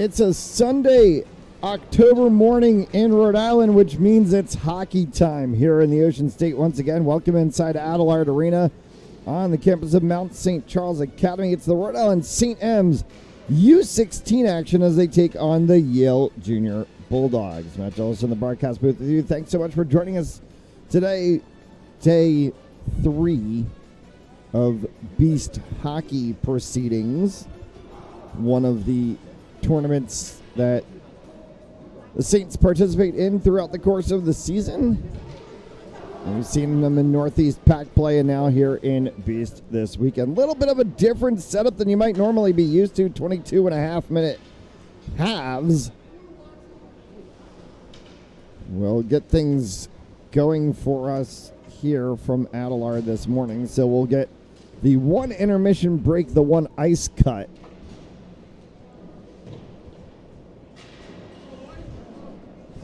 It's a Sunday, October morning in Rhode Island, which means it's hockey time here in the Ocean State once again. Welcome inside Adelard Arena on the campus of Mount St. Charles Academy. It's the Rhode Island St. M's U16 action as they take on the Yale Junior Bulldogs. Matt Ellis in the broadcast booth with you. Thanks so much for joining us today. Day 3 of Beast hockey proceedings. One of the tournaments that the Saints participate in throughout the course of the season. And we've seen them in Northeast Pack play and now here in Beast this weekend. A little bit of a different setup than you might normally be used to. 22.5-minute halves. We'll get things going for us here from Adelard this morning. So we'll get the one intermission break, the one ice cut.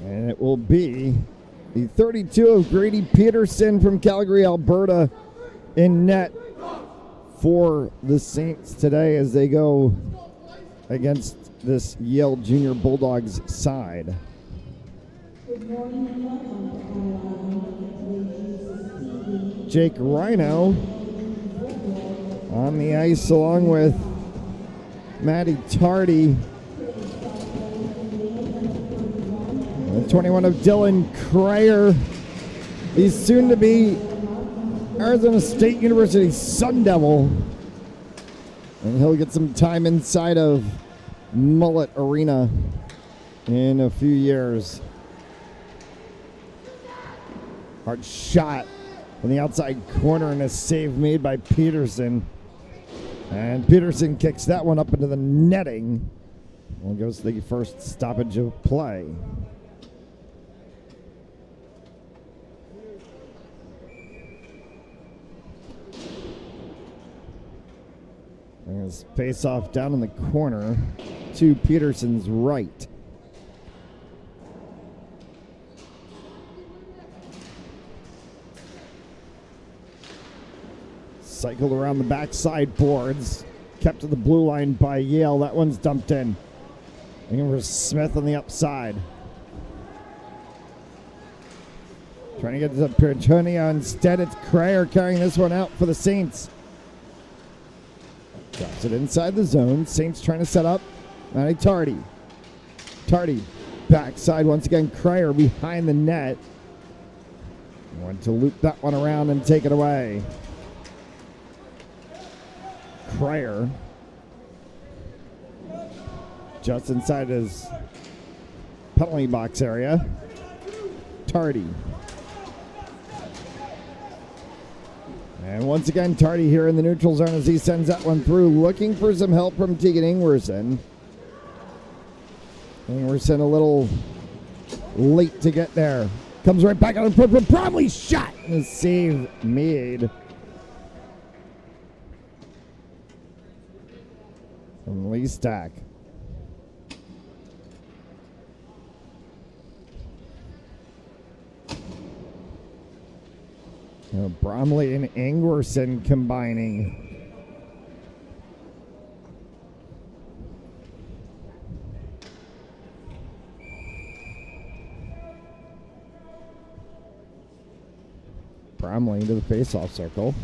And it will be the 32 of Grady Peterson from Calgary, Alberta in net for the Saints today as they go against this Yale Junior Bulldogs side. Jake Rhino on the ice along with Matty Tardy. 21 of Dylan Cryer, the soon-to-be Arizona State University Sun Devil. And he'll get some time inside of Mullet Arena in a few years. Hard shot from the outside corner and a save made by Peterson. And Peterson kicks that one up into the netting. Well, goes to the first stoppage of play. There's face off down in the corner to Peterson's right. Cycled around the backside boards. Kept to the blue line by Yale. That one's dumped in. Looking for Smith on the upside. Trying to get to Pierantonio. Instead, it's Cryer carrying this one out for the Saints. Drops it inside the zone. Saints trying to set up. Matty Tardy. Tardy backside once again. Cryer behind the net. Want to loop that one around and take it away. Cryer just inside his penalty box area. Tardy. And once again, Tardy here in the neutral zone as he sends that one through, looking for some help from Tegan Ingwerson. Ingwerson a little late to get there. Comes right back on the Bromley shot and a save made from Lee Stack. Bromley and Ingwerson combining. Bromley into the face-off circle.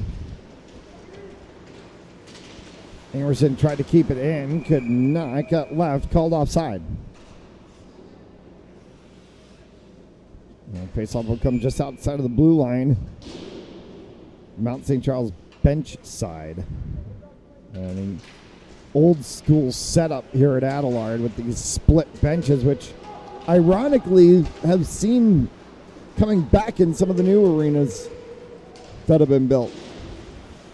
Ingwerson tried to keep it in, could not, got left, called offside. Face-off will come just outside of the blue line. Mount St. Charles bench side. And an old school setup here at Adelard with these split benches, which ironically have seen coming back in some of the new arenas that have been built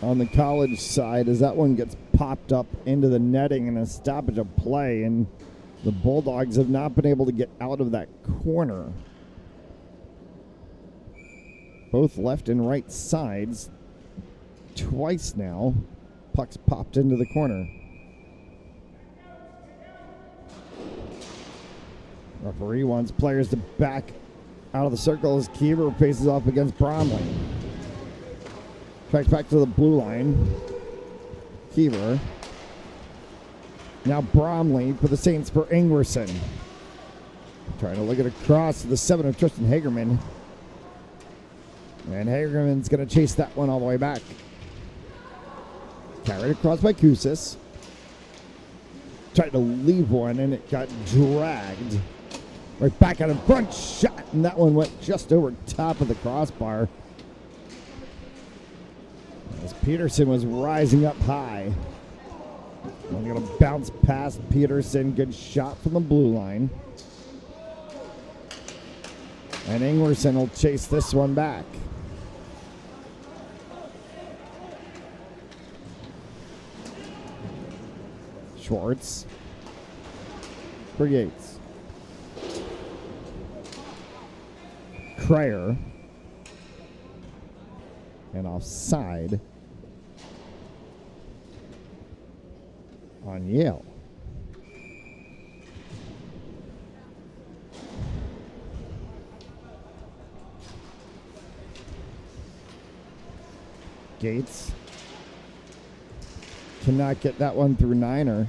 on the college side as that one gets popped up into the netting and a stoppage of play, and the Bulldogs have not been able to get out of that corner. Both left and right sides. Twice now, pucks popped into the corner. Referee wants players to back out of the circle as Kiever faces off against Bromley. Tracks back to the blue line. Kiever Now Bromley for the Saints for Ingwerson. Trying to look it across to the 7 of Tristan Hagerman. And Hagerman's going to chase that one all the way back. Carried across by Kusis. Tried to leave one, and it got dragged. Right back out in front, shot, and that one went just over top of the crossbar. As Peterson was rising up high. I'm going to bounce past Peterson. Good shot from the blue line. And Ingwerson will chase this one back. Schwartz for Yates. Kreyer. And offside on Yale. Gates cannot get that one through Niner.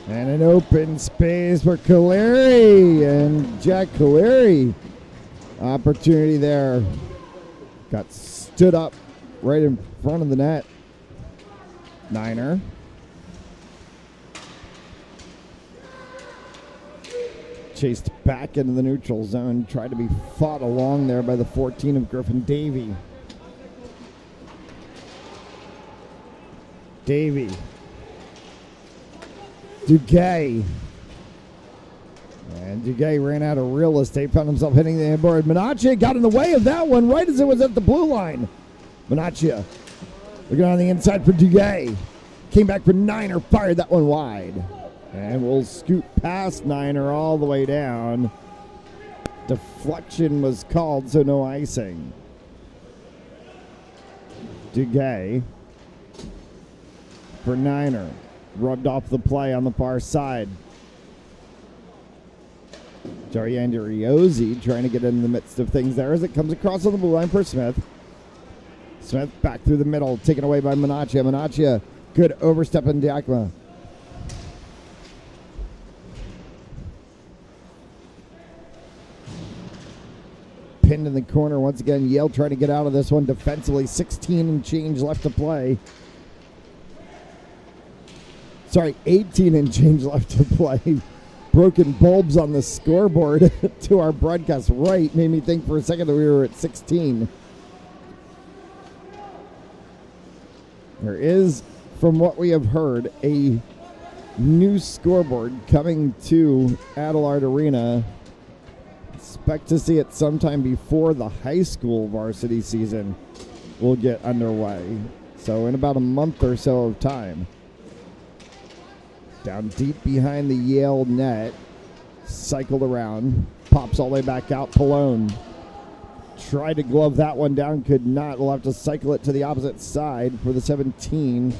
And an open space for Caleri, and Jack Caleri. Opportunity there. Got stood up right in front of the net. Niner. Chased back into the neutral zone. Tried to be fought along there by the 14 of Griffin Davey. Davey. Duguay. And Duguay ran out of real estate, found himself hitting the board. Menachia got in the way of that one right as it was at the blue line. Menachia looking on the inside for Duguay. Came back for Niner, fired that one wide. And we'll scoot past Niner all the way down. Deflection was called, so no icing. Duguay for Niner. Rubbed off the play on the far side. Joey Andriozzi trying to get in the midst of things there as it comes across on the blue line for Smith. Smith back through the middle, taken away by Menachia. Menachia, good overstep in Diakma. Pinned in the corner once again. Yale trying to get out of this one defensively. 16 and change left to play. Sorry, 18 and change left to play. Broken bulbs on the scoreboard to our broadcast right. Made me think for a second that we were at 16. There is, from what we have heard, a new scoreboard coming to Adelard Arena. Expect to see it sometime before the high school varsity season will get underway. So in about a month or so of time. Down deep behind the Yale net. Cycled around. Pops all the way back out. Pallone tried to glove that one down. Could not. We'll have to cycle it to the opposite side for the 17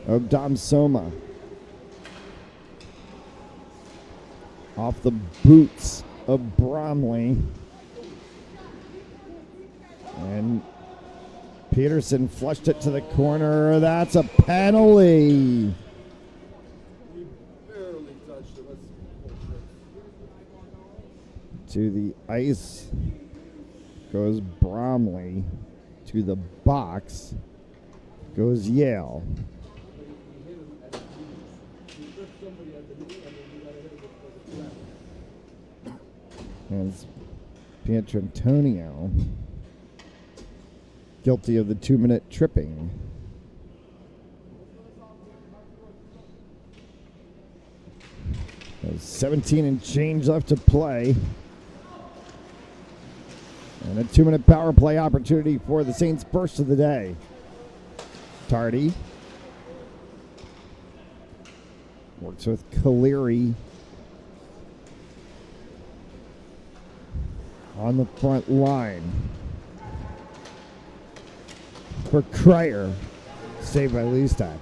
of Dom Soma. Off the boots of Bromley. And Peterson flushed it to the corner. That's a penalty. To the ice goes Bromley. To the box goes Yale. And Pietrantonio guilty of the 2-minute tripping. There's 17 and change left to play. And a 2-minute power play opportunity for the Saints' first of the day. Tardy works with Caleri on the front line. For Kreyer, saved by Leestack.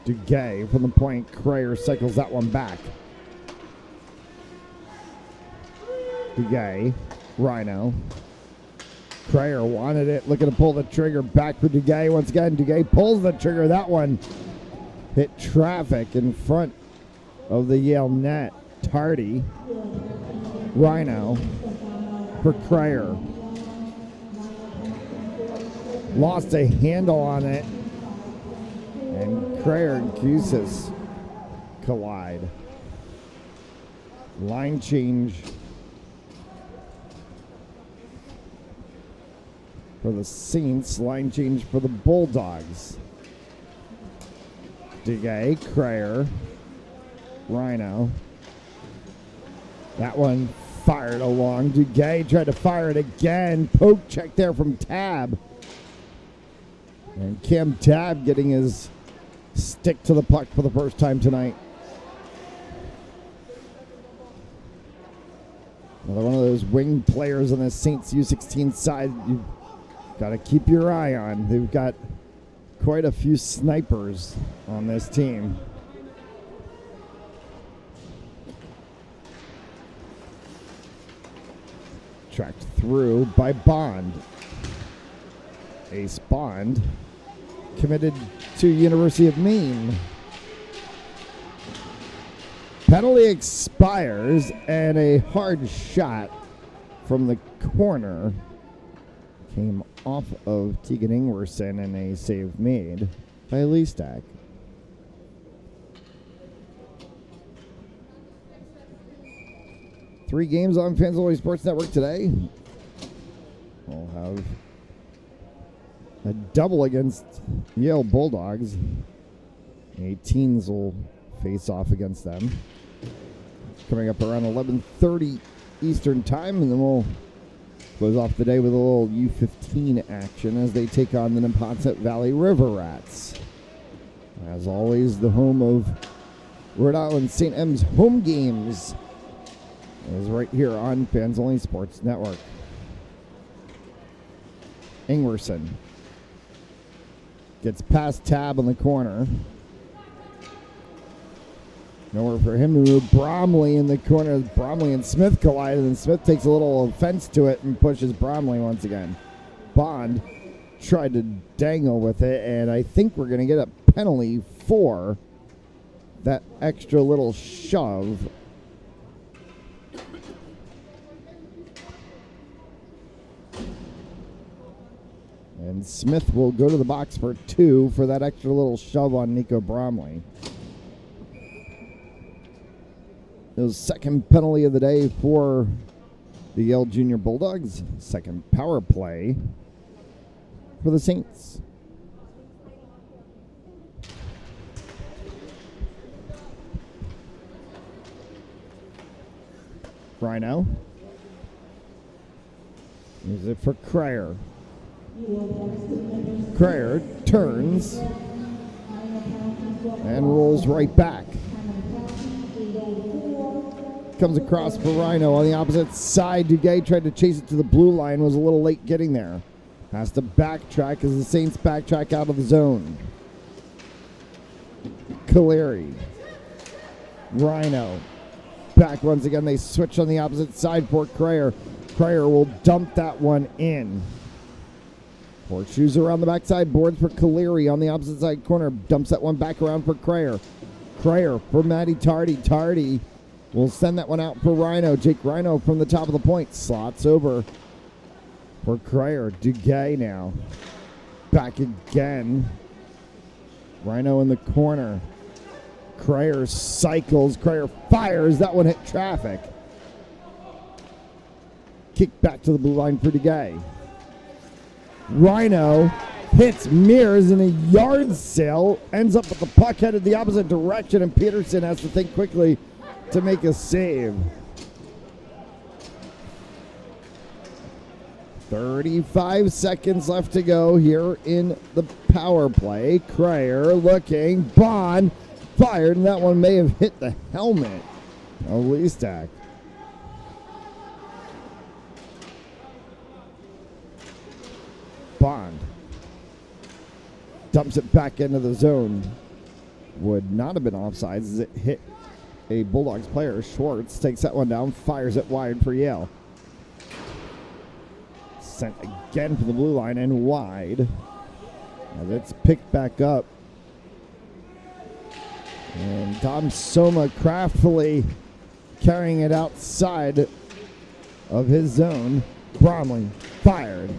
Duguay from the point. Kreyer cycles that one back. Duguay, Rhino. Crayer wanted it, looking to pull the trigger back for Duguay once again. Duguay pulls the trigger. That one hit traffic in front of the Yale net. Tardy. Rhino for Crayer. Lost a handle on it. And Crayer and Cusis collide. Line change for the Saints. Line change for the Bulldogs. Duguay, Crayer, Rhino. That one fired along. Duguay tried to fire it again. Poke check there from Tab. And Cam Tab getting his stick to the puck for the first time tonight. Another one of those wing players on the Saints U16 side you've got to keep your eye on. They've got quite a few snipers on this team. Tracked through by Bond. Ace Bond, committed to University of Maine. Penalty expires, and a hard shot from the corner came off of Tegan Ingwerson, and a save made by Leestack. Three games on Fanzoli Sports Network today. We'll have a double against Yale Bulldogs. 18s will face off against them. Coming up around 11:30 Eastern time, and then we'll close off the day with a little U15 action as they take on the Neponset Valley River Rats. As always, the home of Rhode Island St. M's home games is right here on Fans Only Sports Network. Ingwerson gets past Tab on the corner. Nowhere for him to move. Bromley in the corner. Bromley and Smith collide, and Smith takes a little offense to it and pushes Bromley once again. Bond tried to dangle with it, and I think we're going to get a penalty for that extra little shove. And Smith will go to the box for 2 for that extra little shove on Nico Bromley. It was second penalty of the day for the Yale Junior Bulldogs. Second power play for the Saints. Rhino. Use it for Crayer. Crayer turns and rolls right back. Comes across for Rhino on the opposite side. Duguay tried to chase it to the blue line, was a little late getting there. Has to backtrack as the Saints backtrack out of the zone. Caleri. Rhino. Back once again. They switch on the opposite side for Crayer. Crayer will dump that one in. Horseshoes around the backside. Boards for Caleri on the opposite side corner. Dumps that one back around for Crayer. Crayer for Matty Tardy. Tardy will send that one out for Rhino. Jake Rhino from the top of the point. Slots over for Crayer. Duguay now. Back again. Rhino in the corner. Crayer cycles. Crayer fires. That one hit traffic. Kick back to the blue line for Duguay. Rhino hits Mears in a yard sale. Ends up with the puck headed the opposite direction, and Peterson has to think quickly to make a save. 35 seconds left to go here in the power play. Crayer looking. Bond fired, and that one may have hit the helmet of Leestack. Bond dumps it back into the zone. Would not have been offsides as it hit a Bulldogs player. Schwartz takes that one down, fires it wide for Yale. sent again for the blue line and wide. As it's picked back up. And Tom Soma craftfully carrying it outside of his zone. Bromley fired.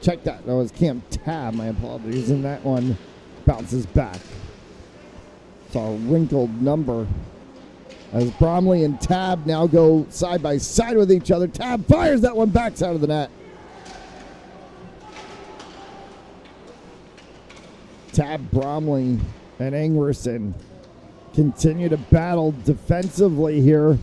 Check that. That was Cam Tab. My apologies. And that one bounces back. It's a wrinkled number. As Bromley and Tab now go side by side with each other. Tab fires that one backside of the net. Tab, Bromley, and Ingwerson continue to battle defensively here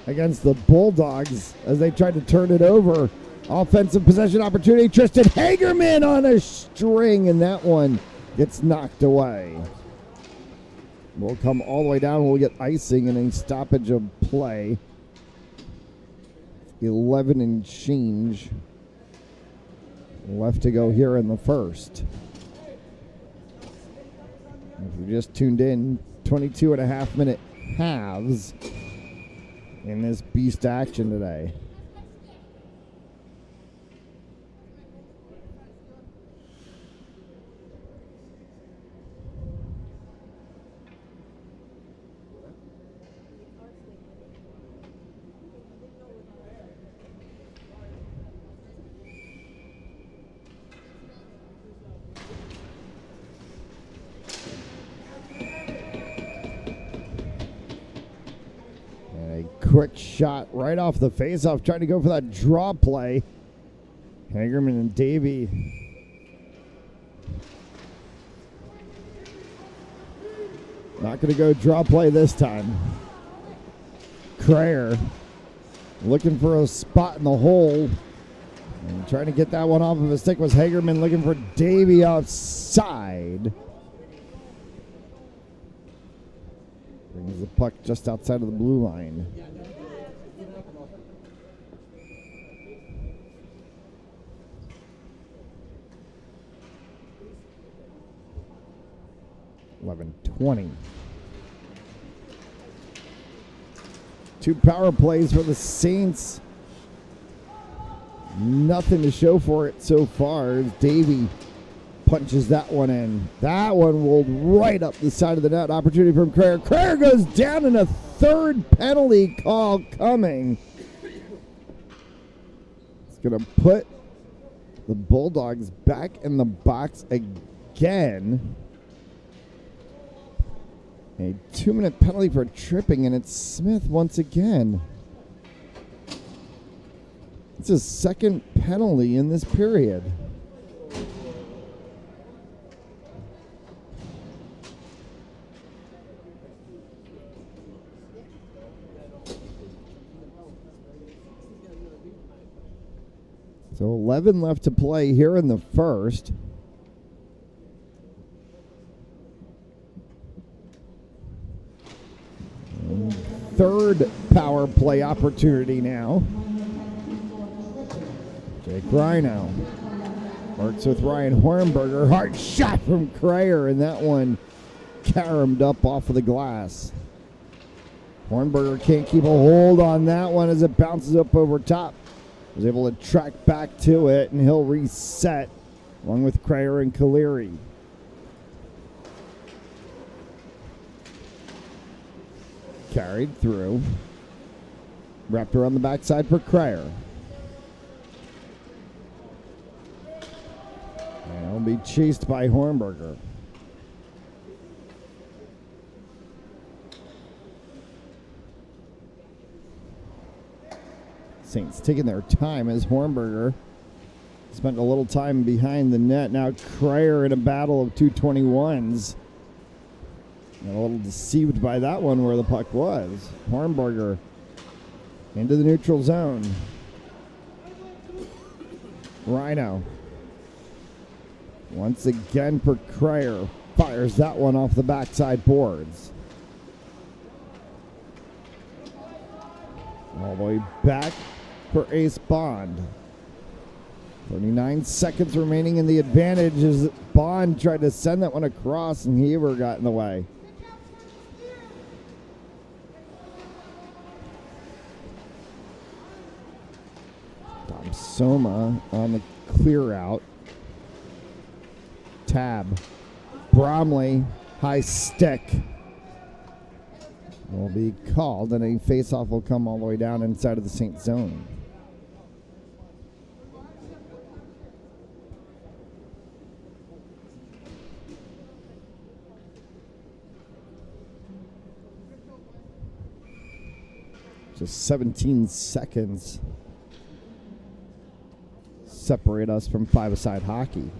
against the Bulldogs as they try to turn it over. Offensive possession opportunity. Tristan Hagerman on a string, and that one gets knocked away. We'll come all the way down. We'll get icing and a stoppage of play. 11 and change left to go here in the first. If you just tuned in, 22.5-minute halves in this beast action today. Quick shot right off the faceoff, trying to go for that draw play. Hagerman and Davey not going to go draw play this time. Crayer looking for a spot in the hole and trying to get that one off of his stick was Hagerman, looking for Davey offside. Brings the puck just outside of the blue line. $11:20. 2 power plays for the Saints. Nothing to show for it so far. Davey punches that one in. That one rolled right up the side of the net. Opportunity from Crayer. Crayer goes down, and a third penalty call coming. It's going to put the Bulldogs back in the box again. A 2-minute penalty for tripping, and it's Smith once again. It's his second penalty in this period. So 11 left to play here in the first. And third power play opportunity now. Jake Rhino works with Ryan Hornberger. Hard shot from Crayer, and that one caromed up off of the glass. Hornberger can't keep a hold on that one as it bounces up over top. Was able to track back to it, and he'll reset along with Crayer and Caleri. Carried through. Wrapped around the backside for Crayer. And he'll be chased by Hornberger. Saints taking their time as Hornberger spent a little time behind the net. Now Crayer in a battle of 221s. And a little deceived by that one where the puck was. Hornberger into the neutral zone. Rhino. Once again for Crayer. Fires that one off the backside boards. All the way back for Ace Bond. 39 seconds remaining in the advantage as Bond tried to send that one across, and Heber got in the way. Soma on the clear out. Tab. Bromley, high stick. Will be called, and a face-off will come all the way down inside of the Saint zone. Just 17 seconds separate us from five-a-side hockey.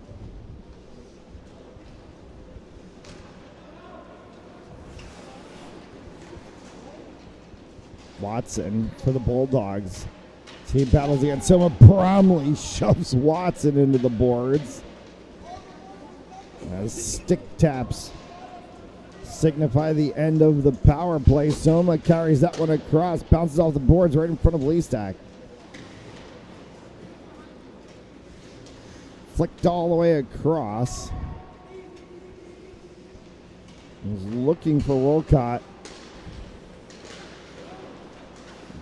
Watson for the Bulldogs. Team battles against Soma. Bromley shoves Watson into the boards. As stick taps signify the end of the power play. Soma carries that one across, bounces off the boards right in front of Leestack. Flicked all the way across. Was looking for Wolcott.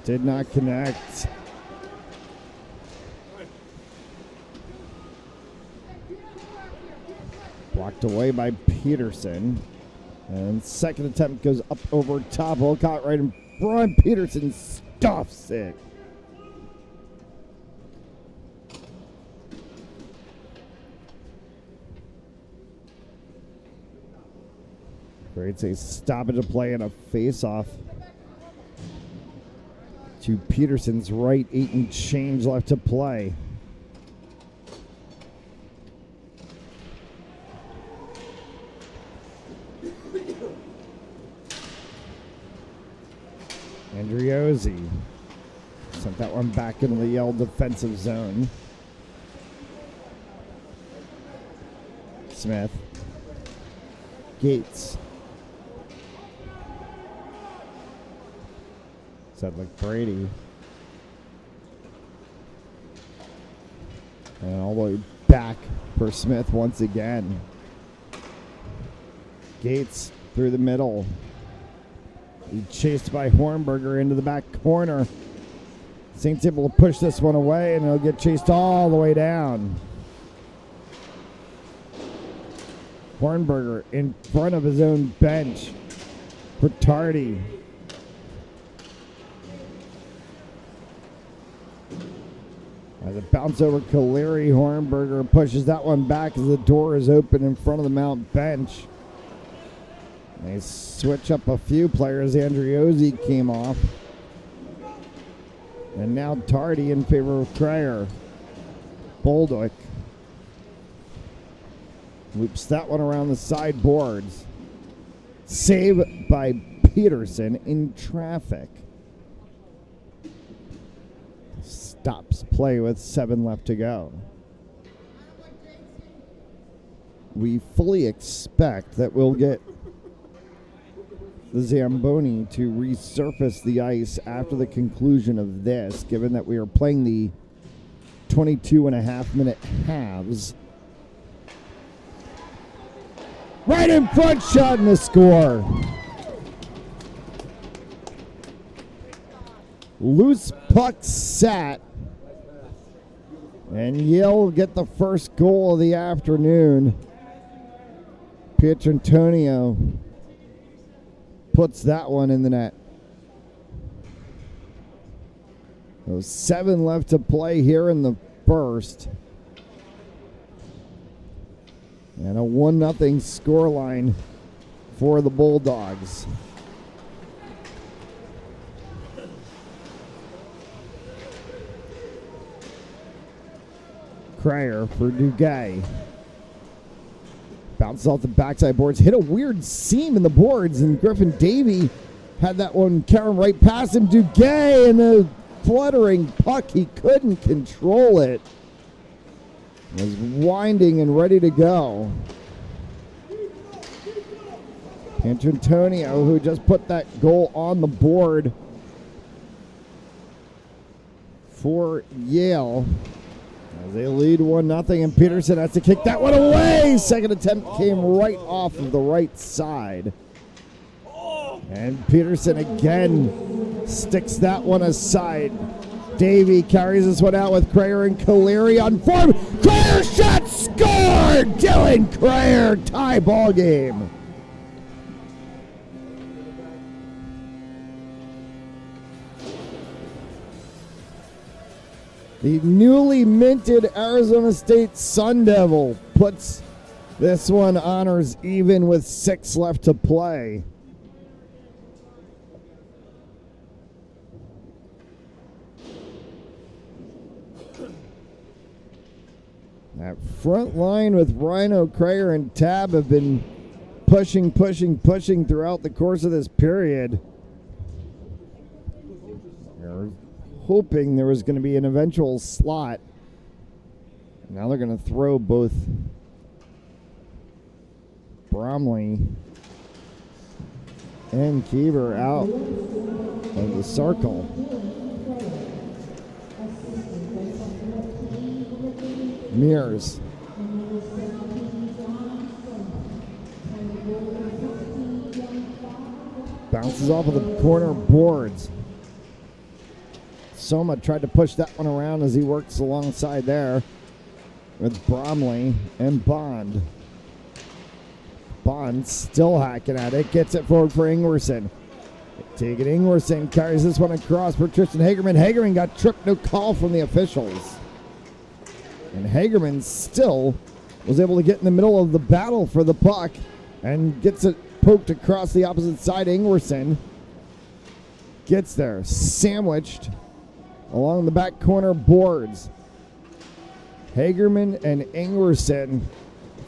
Did not connect. Blocked away by Peterson. And second attempt goes up over top. Wolcott right in front. Peterson stuffs it. Creates a stoppage of play and a face-off to Peterson's right. 8 and change left to play. Andriozzi sent that one back into the Yale defensive zone. Smith. Gates. Sedlick Brady. And all the way back for Smith once again. Gates through the middle. He chased by Hornberger into the back corner. Saints able to push this one away, and he'll get chased all the way down. Hornberger in front of his own bench for Tardy. As it bounces over Caleri, Hornberger pushes that one back as the door is open in front of the Mount bench. They switch up a few players. Andriozzi came off. And now Tardy in favor of Kreyer. Bolduc loops that one around the sideboards. Save by Peterson in traffic. Stops play with 7 left to go. We fully expect that we'll get the Zamboni to resurface the ice after the conclusion of this, given that we are playing the 22.5-minute halves. Right in front, shot and the score. Loose puck sat. And Yale will get the first goal of the afternoon. Pietrantonio puts that one in the net. There's 7 left to play here in the first. And a 1-0 scoreline for the Bulldogs. Kreyer for Duguay. Bounces off the backside boards. Hit a weird seam in the boards, and Griffin Davey had that one carrying right past him. Duguay and a fluttering puck. He couldn't control it. Was winding and ready to go. Antonio, who just put that goal on the board for Yale. As they lead 1-0, and Peterson has to kick that one away. Second attempt came right off of the right side. And Peterson again sticks that one aside. Davey carries this one out with Crayer and Caleri on form. Crayer shot scored! Dylan Crayer, tie ball game. The newly minted Arizona State Sun Devil puts this one honors even with 6 left to play. That front line with Rhino, Crayer, and Tab have been pushing throughout the course of this period. They're hoping there was going to be an eventual slot. Now they're going to throw both Bromley and Kiever out of the circle. Mears. Bounces off of the corner boards. Soma tried to push that one around as he works alongside there with Bromley and Bond. Bond still hacking at it. Gets it forward for Ingwerson. Take it, Ingwerson carries this one across for Tristan Hagerman. Hagerman got tripped, no call from the officials. And Hagerman still was able to get in the middle of the battle for the puck and gets it poked across the opposite side. Ingwerson gets there, sandwiched along the back corner boards. Hagerman and Ingwerson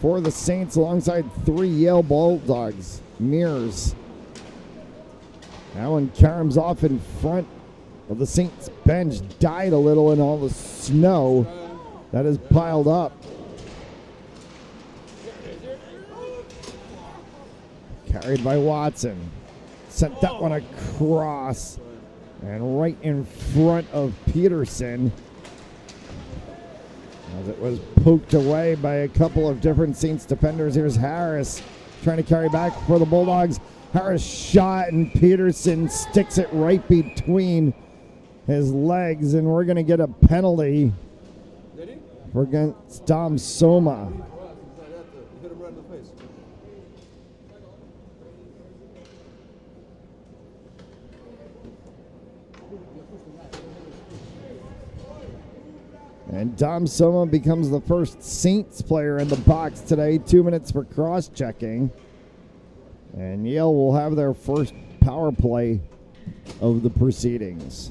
for the Saints alongside 3 Yale Bulldogs. Mears. That one caroms off in front of the Saints bench. Died a little in all the snow that is piled up. Carried by Watson. Sent that one across and right in front of Peterson as it was poked away by a couple of different Saints defenders. Here's Harris trying to carry back for the Bulldogs. Harris shot and Peterson sticks it right between his legs, and we're going to get a penalty against Dom Soma. And Dom Soma becomes the first Saints player in the box today. 2 minutes for cross-checking. And Yale will have their first power play of the proceedings.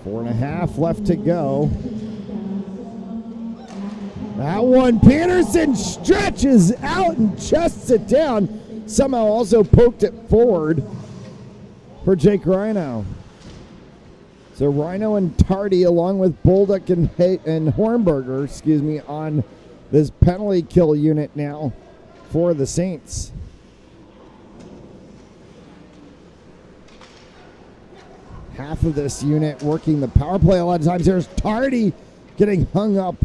Four and a half left to go. That one, Peterson stretches out and chests it down. Somehow also poked it forward for Jake Rhino. So Rhino and Tardy, along with Bolduc and Hornberger, on this penalty kill unit now for the Saints. Half of this unit working the power play a lot of times. There's Tardy getting hung up.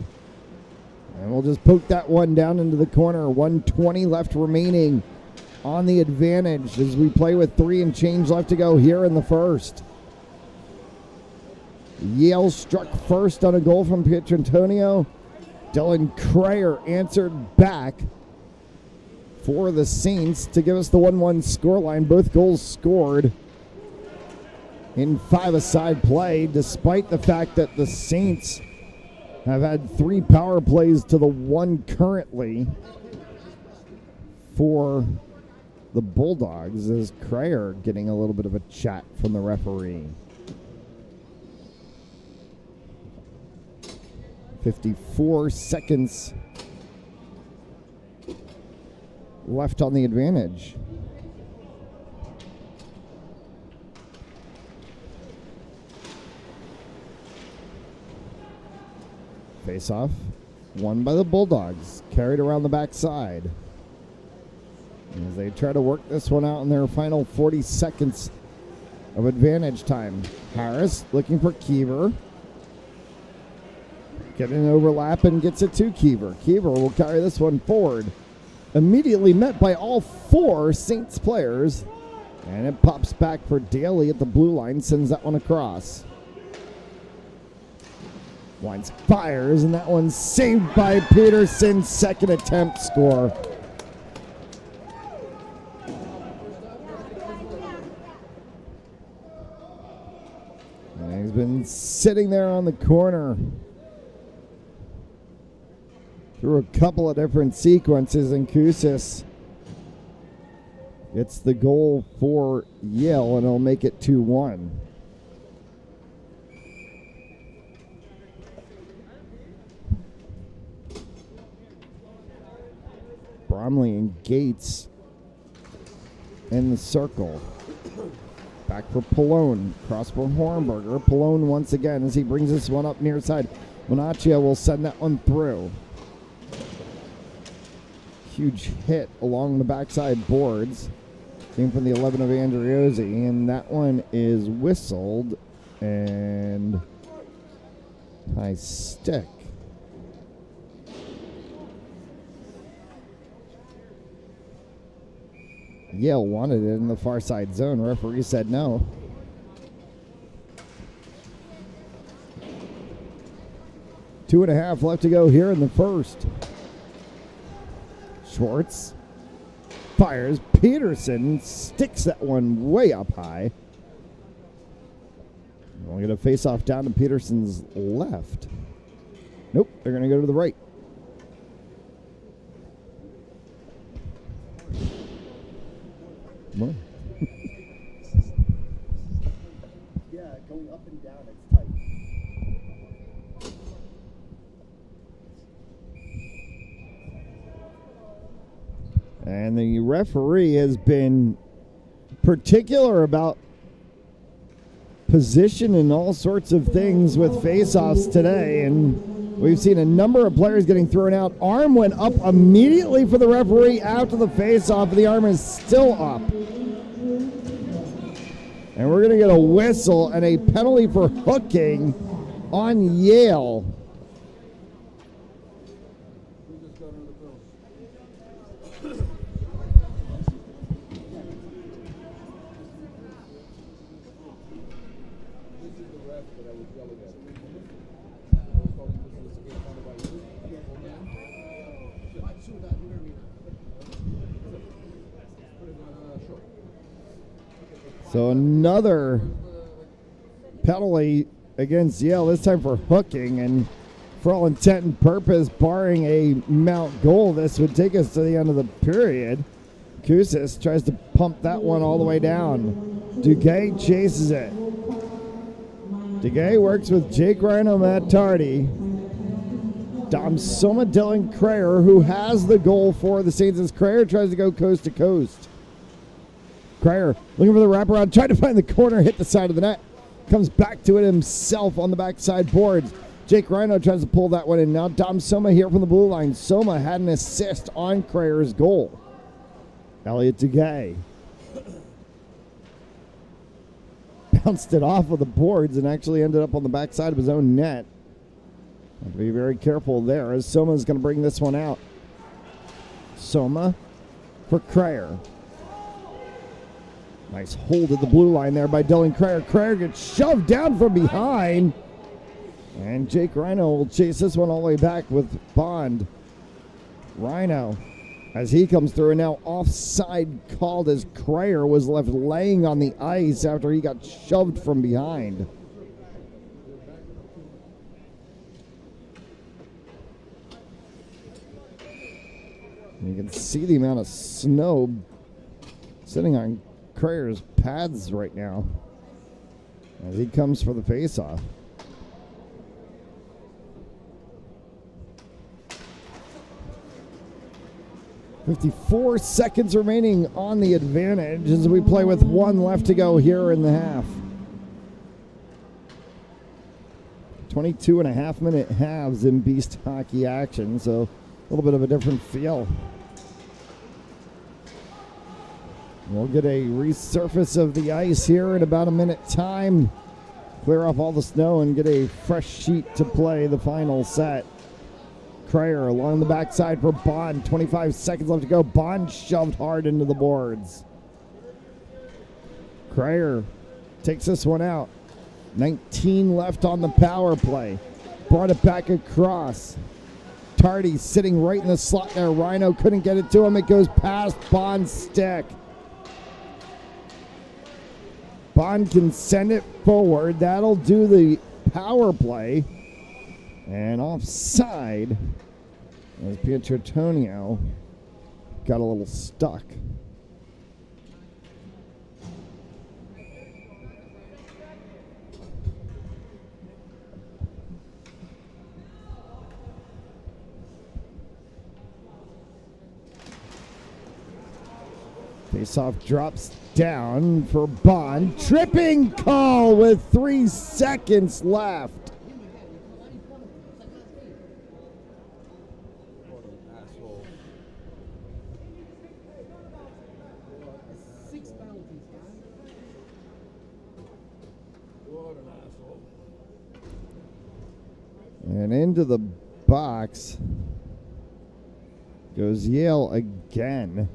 And we'll just poke that one down into the corner. 1:20 left remaining on the advantage as we play with 3 and change left to go here in the first. Yale struck first on a goal from Pietrantonio. Dylan Crayer answered back for the Saints to give us the 1-1 scoreline. Both goals scored in 5-a-side play, despite the fact that the Saints have had 3 power plays to the 1 currently for the Bulldogs, as Crayer getting a little bit of a chat from the referee. 54 seconds left on the advantage. Face-off, won by the Bulldogs, carried around the backside as they try to work this one out in their final 40 seconds of advantage time. Harris looking for Kiever. Getting an overlap and gets it to Kiever. Kiever will carry this one forward immediately met by all 4 Saints players. And it pops back for Daly at the blue line, sends that one across. Wines fires, and that one's saved by Peterson. Second attempt score. And he's been sitting there on the corner through a couple of different sequences, and Kusis gets the goal for Yale, and it'll make it 2-1. Bromley and Gates in the circle. Back for Pallone. Cross for Hornberger. Pallone once again as he brings this one up near side. Monacchia will send that one through. Huge hit along the backside boards. Came from the 11 of Andriozzi, and that one is whistled and high stick. Yale wanted it in the far side zone. Referee said no. Two and a half left to go here in the first. Schwartz fires. Peterson sticks that one way up high. We're going to face off down to Peterson's left. Nope, they're going to go to the right. Come on. Yeah, going up and down, it's tight. And the referee has been particular about position and all sorts of things with face-offs today, and we've seen a number of players getting thrown out. Arm went up immediately for the referee after the face-off. The arm is still up. And we're going to get a whistle and a penalty for hooking on Yale. So another penalty against Yale, this time for hooking, and for all intent and purpose, barring a Mount goal, this would take us to the end of the period. Kusis tries to pump that one all the way down. Duguay chases it. Duguay works with Jake Rhino, Matt Tardy. Dom Soma, Dylan Crayer, who has the goal for the Saints, as Crayer tries to go coast to coast. Crayer looking for the wraparound, trying to find the corner, hit the side of the net. Comes back to it himself on the backside boards. Jake Rhino tries to pull that one in. Now Dom Soma here from the blue line. Soma had an assist on Crayer's goal. Elliot Duguay bounced it off of the boards and actually ended up on the backside of his own net. Have to be very careful there as Soma's going to bring this one out. Soma for Crayer. Nice hold at the blue line there by Dylan Crayer. Crayer gets shoved down from behind. And Jake Rhino will chase this one all the way back with Bond. Rhino, as he comes through, and now offside called as Crayer was left laying on the ice after he got shoved from behind. You can see the amount of snow sitting on Crayer's pads right now as he comes for the face-off. .54 seconds remaining on the advantage as we play with 1 left to go here in the half. 22.5-minute halves in Beast hockey action, so a little bit of a different feel. We'll get a resurface of the ice here in about a minute time. Clear off all the snow and get a fresh sheet to play the final set. Cryer along the backside for Bond. 25 seconds left to go. Bond shoved hard into the boards. Cryer takes this one out. 19 left on the power play. Brought it back across. Tardy sitting right in the slot there. Rhino couldn't get it to him. It goes past Bond's stick. Bond can send it forward. That'll do the power play. And offside as Pietrotonio got a little stuck. Faceoff drops down for Bond. Tripping call with 3 seconds left. And into the box goes Yale again.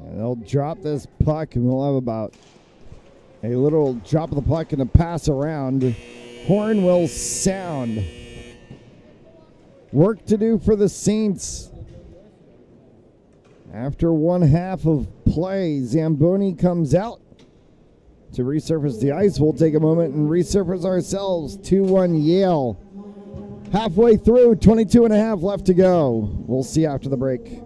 And they'll drop this puck, and we'll have about a little drop of the puck and a pass around. Horn will sound. Work to do for the Saints. After one half of play, Zamboni comes out to resurface the ice. We'll take a moment and resurface ourselves. 2-1 Yale. Halfway through, 22 and a half left to go. We'll see you after the break.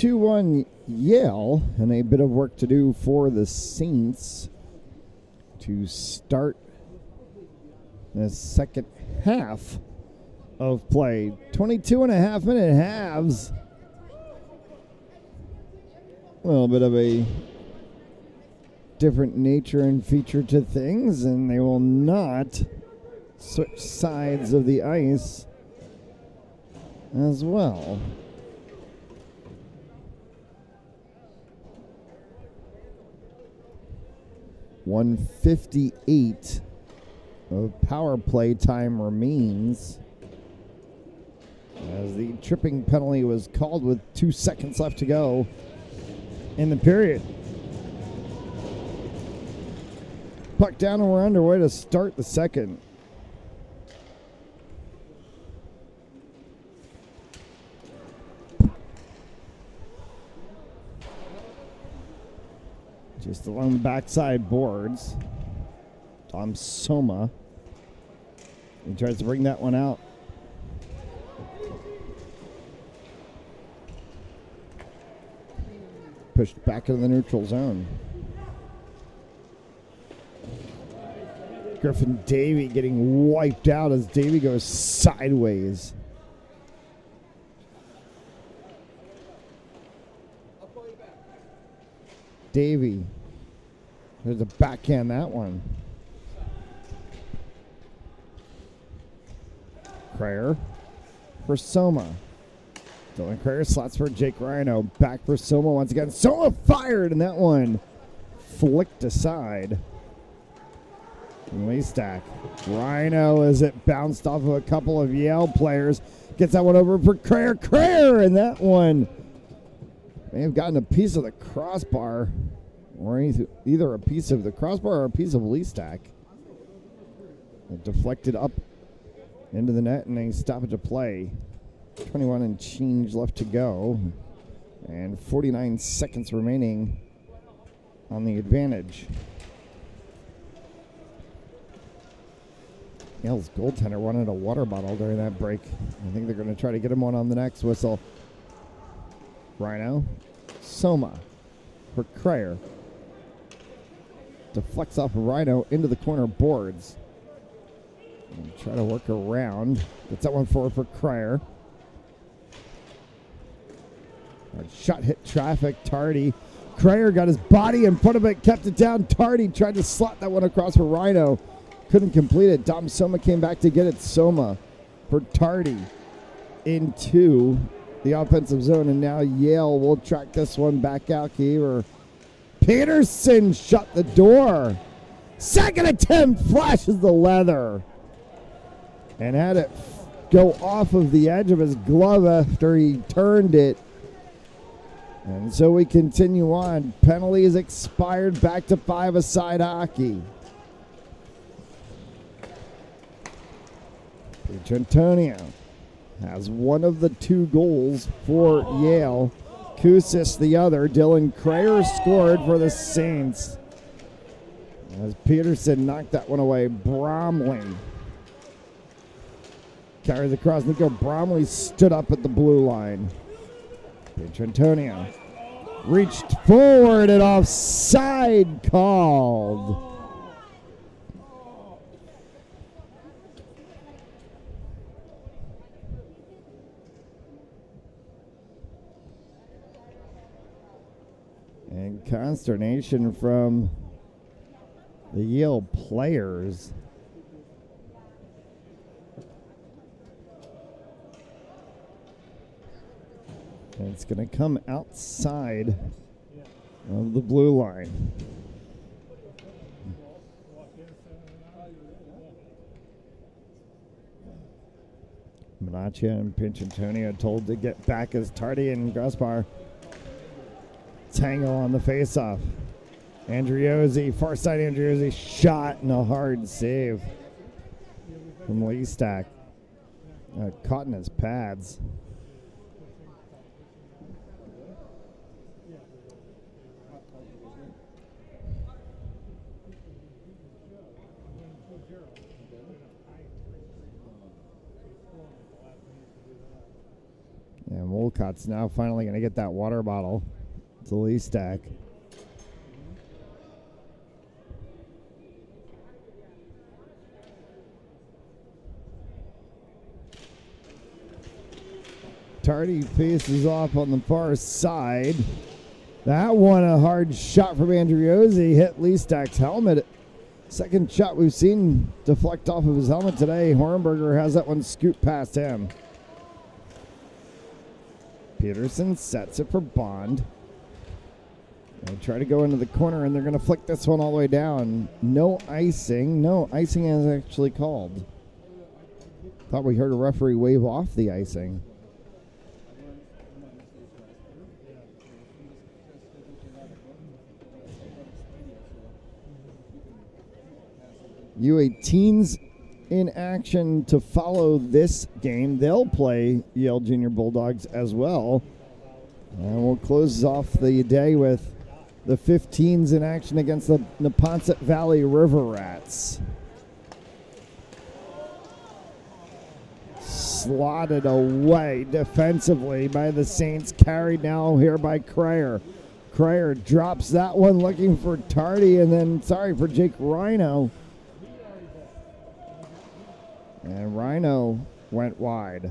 2-1 Yale, and a bit of work to do for the Saints to start the second half of play. 22.5-minute halves. A little bit of a different nature and feature to things, and they will not switch sides of the ice as well. .158 of power play time remains as the tripping penalty was called with 2 seconds left to go in the period. Puck down, and we're underway to start the second. Just along the backside boards. Tom Soma. He tries to bring that one out. Pushed back into the neutral zone. Griffin Davey getting wiped out as Davey goes sideways. Davey. There's a backhand, that one. Crayer for Soma. Dylan Crayer slots for Jake Rhino. Back for Soma once again. Soma fired, and that one flicked aside. Stack. Rhino as it bounced off of a couple of Yale players. Gets that one over for Crayer. Crayer, and that one may have gotten a piece of the crossbar, or either a piece of the crossbar or a piece of Stack. It deflected up into the net, and a stoppage of play. 21 and change left to go, and 49 seconds remaining on the advantage. Yale's goaltender wanted a water bottle during that break. I think they're going to try to get him one on the next whistle. Rhino. Soma for Crayer. Deflects off of Rhino into the corner boards. And try to work around. Gets that one forward for Crayer. Shot hit traffic. Tardy. Crayer got his body in front of it, kept it down. Tardy tried to slot that one across for Rhino. Couldn't complete it. Dom Soma came back to get it. Soma for Tardy into the offensive zone, and now Yale will track this one back out. Kiever Peterson shut the door. Second attempt, flashes the leather, and had it go off of the edge of his glove after he turned it. And so we continue on. Penalty is expired. Back to 5-a-side hockey. Antonio has one of the 2 goals for Yale. Kusis the other. Dylan Crayer scored for the Saints as Peterson knocked that one away. Bromley carries across. Nico Bromley stood up at the blue line. Antonio reached forward and offside called. And consternation from the Yale players. And it's going to come outside of the blue line. Menachia and Pinchantonio told to get back as Tardy and Gaspar tangle on the faceoff. Andriozzi, far side Andriozzi, shot and a hard save from Leestack. Caught in his pads. And And Wolcott's now finally going to get that water bottle to Lee Stack. Tardy faces off on the far side. That one, a hard shot from Andriozzi, hit Lee Stack's helmet. Second shot we've seen deflect off of his helmet today. Hornberger has that one scoot past him. Peterson sets it for Bond. They try to go into the corner, and they're going to flick this one all the way down. No icing. No icing is actually called. Thought we heard a referee wave off the icing. U18s in action to follow this game. They'll play Yale Junior Bulldogs as well. And we'll close off the day with the 15s in action against the Neponset Valley River Rats. Slotted away defensively by the Saints. Carried now here by Cryer. Cryer drops that one looking for Tardy, and then, for Jake Rhino. And Rhino went wide.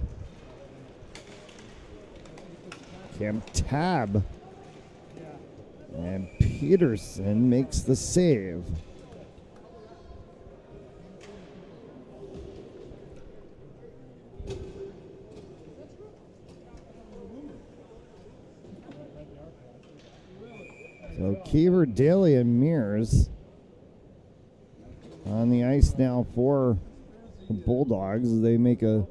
Cam Tab. And Peterson makes the save. So Keever, Daly, and Mears on the ice now for the Bulldogs. They make a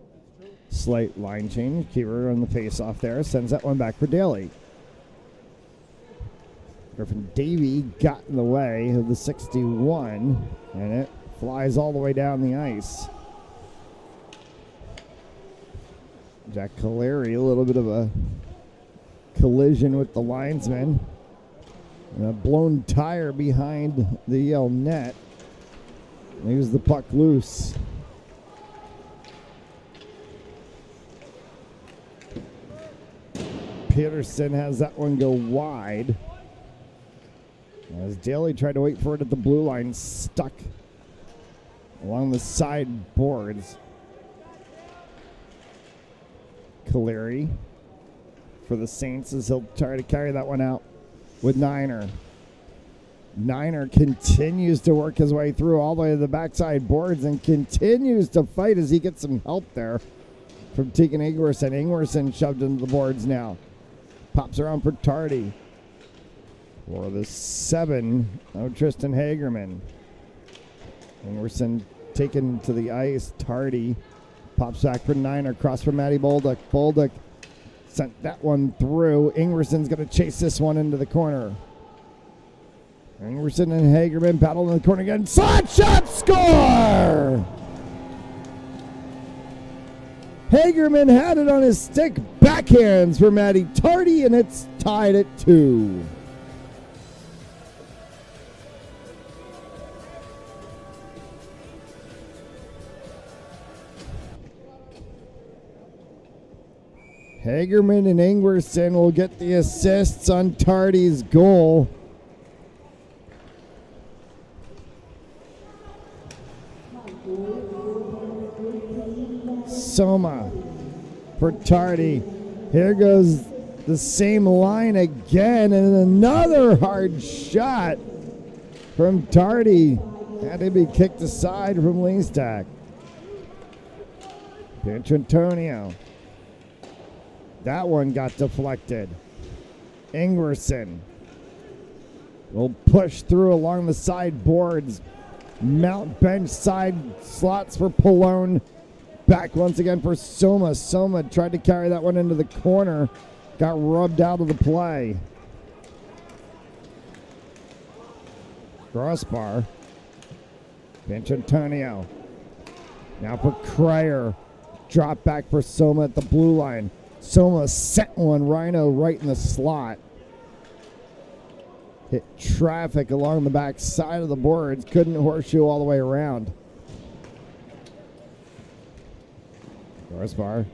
slight line change. Keever on the face-off there. Sends that one back for Daly. Griffin Davey got in the way of the 61, and it flies all the way down the ice. Jack Caleri, a little bit of a collision with the linesman. And a blown tire behind the Yale net. Leaves the puck loose. Peterson has that one go wide. As Daly tried to wait for it at the blue line, stuck along the side boards. Caleri for the Saints as he'll try to carry that one out with Niner. Niner continues to work his way through all the way to the backside boards and continues to fight as he gets some help there from Tegan Ingwerson. Ingwerson shoved into the boards now. Pops around for Tardy. For the 7 of Tristan Hagerman. Ingwerson taken to the ice. Tardy pops back for Niner. Cross for Matty Bolduc. Bolduc sent that one through. Ingwerson's going to chase this one into the corner. Ingwerson and Hagerman battle in the corner again. Slot shot, score! Hagerman had it on his stick. Backhands for Matty Tardy, and it's tied at 2. Hagerman and Ingwerson will get the assists on Tardy's goal. Soma for Tardy. Here goes the same line again, and another hard shot from Tardy. Had to be kicked aside from Lee Stack. Pietrantonio. That one got deflected. Ingwerson will push through along the side boards. Mount bench side slots for Pallone. Back once again for Soma. Soma tried to carry that one into the corner. Got rubbed out of the play. Crossbar. Pietrantonio. Now for Cryer. Drop back for Soma at the blue line. Soma sent one, Rhino right in the slot. Hit traffic along the back side of the boards. Couldn't horseshoe all the way around. Crossbar.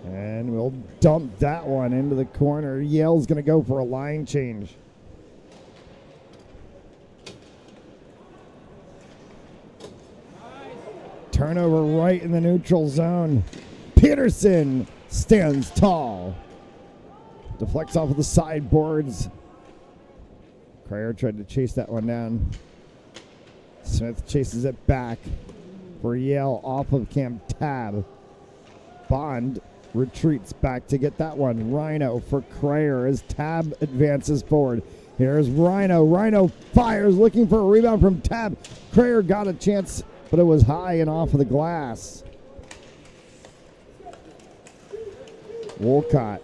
And we'll dump that one into the corner. Yale's going to go for a line change. Turnover right in the neutral zone. Peterson stands tall. Deflects off of the sideboards. Cryer tried to chase that one down. Smith chases it back for Yale off of Camp Tab. Bond retreats back to get that one. Rhino for Cryer as Tab advances forward. Here's Rhino. Rhino fires, looking for a rebound from Tab. Cryer got a chance, but it was high and off of the glass. Wolcott.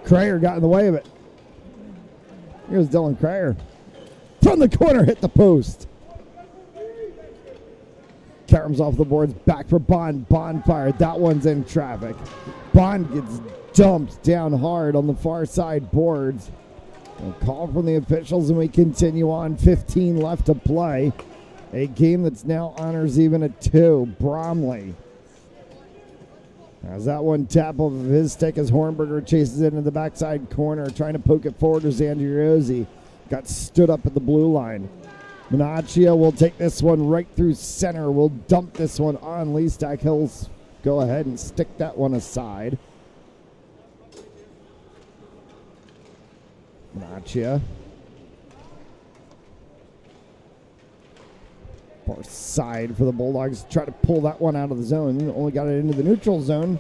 Cryer got in the way of it. Here's Dylan Cryer. From the corner, hit the post. Karams off the boards, back for Bond. Bond fired. That one's in traffic. Bond gets dumped down hard on the far side boards. A call from the officials, and we continue on. 15 left to play. A game that's now honors even a 2. Bromley. As that one tap off of his stick as Hornberger chases it into the backside corner, trying to poke it forward as Andriozzi got stood up at the blue line. Minaccia will take this one right through center. We'll dump this one on Lee Stack. He'll go ahead and stick that one aside. Minaccia. Far side for the Bulldogs. Try to pull that one out of the zone. Only got it into the neutral zone.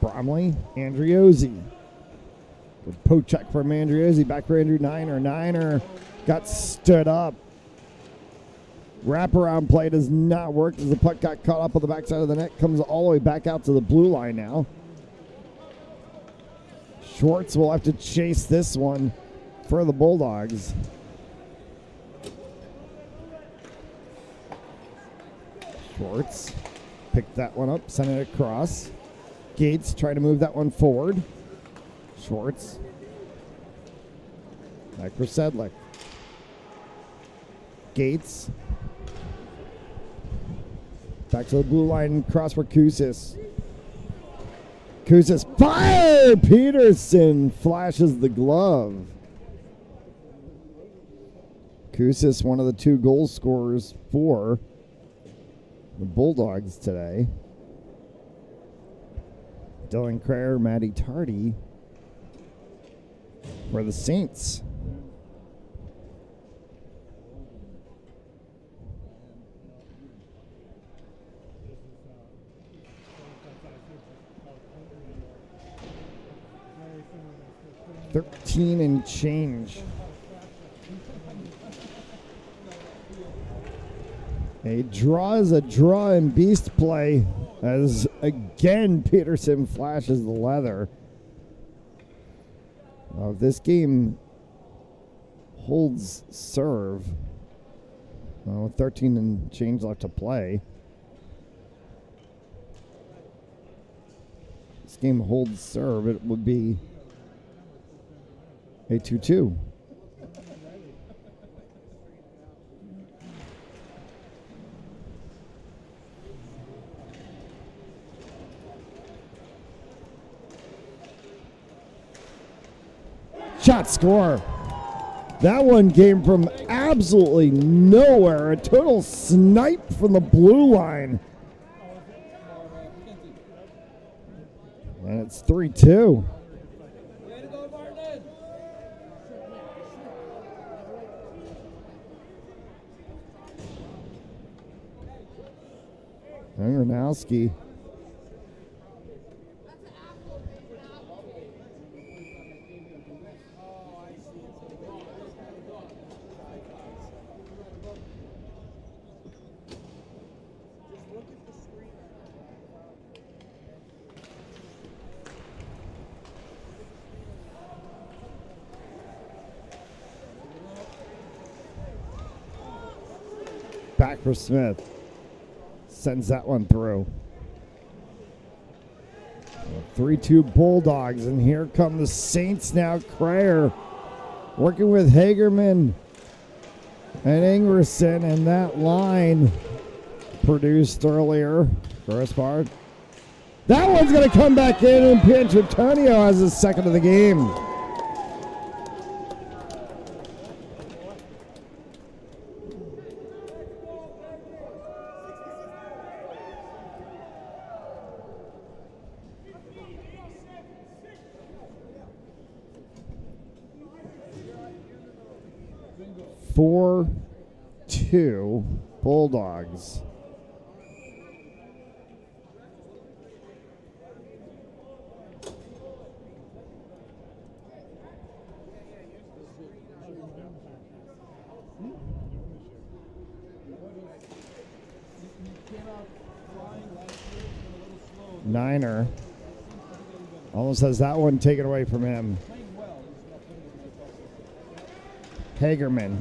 Bromley, Andriozzi. Good poke check from Andriozzi. Back for Andrew Niner. Niner got stood up. Wraparound play does not work as the puck got caught up on the backside of the net. Comes all the way back out to the blue line now. Schwartz will have to chase this one for the Bulldogs. Schwartz picked that one up, sent it across. Gates trying to move that one forward. Schwartz. Back for Sedlick. Gates. Back to the blue line, cross for Kusis. Kusis fire! Peterson flashes the glove. Kusis, one of the 2 goal scorers for the Bulldogs today. Dylan Cryer, Matty Tardy for the Saints. $13 and change. A draw is a draw in beast play as again Peterson flashes the leather. If this game holds serve, 13 and change left to play. This game holds serve, it would be a 2-2. Shot score. That one came from absolutely nowhere. A total snipe from the blue line. And it's 3-2. Ranowski. Back for Smith. Sends that one through. 3-2 Bulldogs, and here come the Saints now. Cryer working with Hagerman and Ingerson, and that line produced earlier. First part. That one's going to come back in, and Pietrantonio has his second of the game. Four, 2 Bulldogs. Niner almost has that one taken away from him. Hagerman.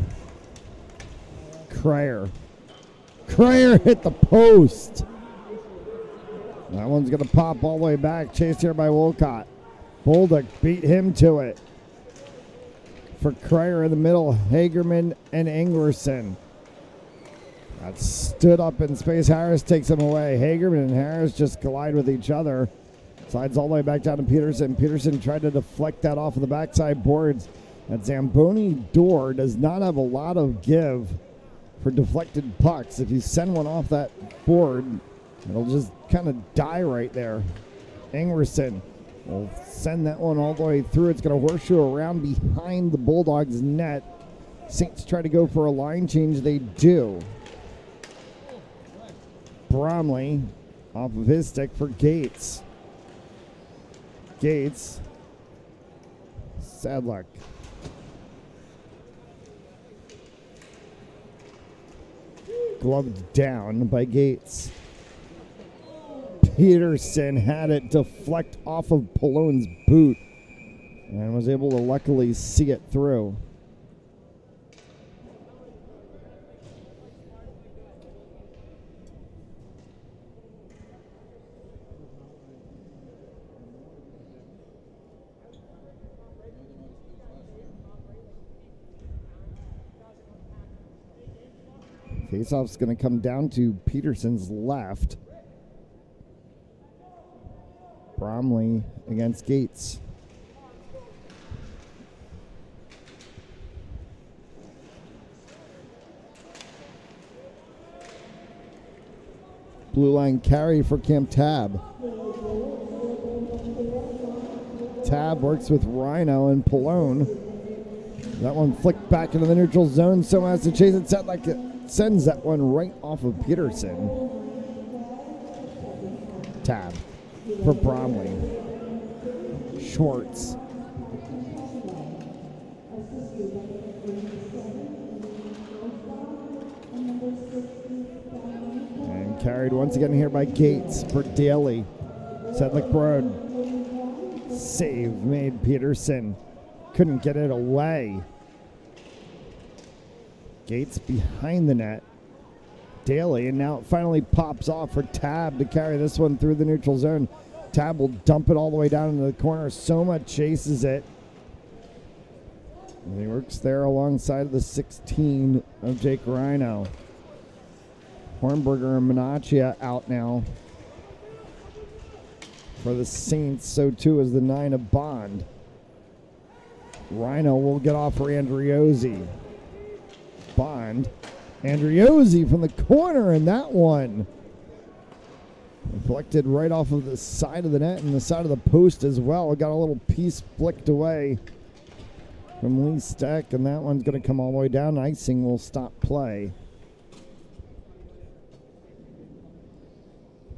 Cryer hit the post. That one's going to pop all the way back. Chased here by Wolcott. Bulldog beat him to it. For Cryer in the middle, Hagerman and Ingwerson. That stood up in space. Harris takes him away. Hagerman and Harris just collide with each other. Slides all the way back down to Peterson. Peterson tried to deflect that off of the backside boards. That Zamboni door does not have a lot of give for deflected pucks. If you send one off that board, it'll just kind of die right there. Ingwerson will send that one all the way through. It's going to horseshoe around behind the Bulldogs' net. Saints try to go for a line change. They do. Bromley off of his stick for Gates. Gates. Sad luck. Gloved down by Gates. Peterson had it deflect off of Pallone's boot and was able to luckily see it through. Faceoff's going to come down to Peterson's left. Bromley against Gates. Blue line carry for Camp Tab. Tab works with Rhino and Pallone. That one flicked back into the neutral zone so as to chase it, set like it sends that one right off of Peterson. Tab for Bromley. Schwartz. And carried once again here by Gates for Daly. Sedlick Broad. Save made Peterson. Couldn't get it away. Gates behind the net. Daly, and now it finally pops off for Tab to carry this one through the neutral zone. Tab will dump it all the way down into the corner. Soma chases it. And he works there alongside of the 16 of Jake Rhino. Hornberger and Minaccia out now for the Saints. So too is the 9 of Bond. Rhino will get off for Andriozzi. Bond. Andriozzi from the corner, and that one reflected right off of the side of the net and the side of the post as well. Got a little piece flicked away from Lee Steck, and that one's going to come all the way down. Icing will stop play.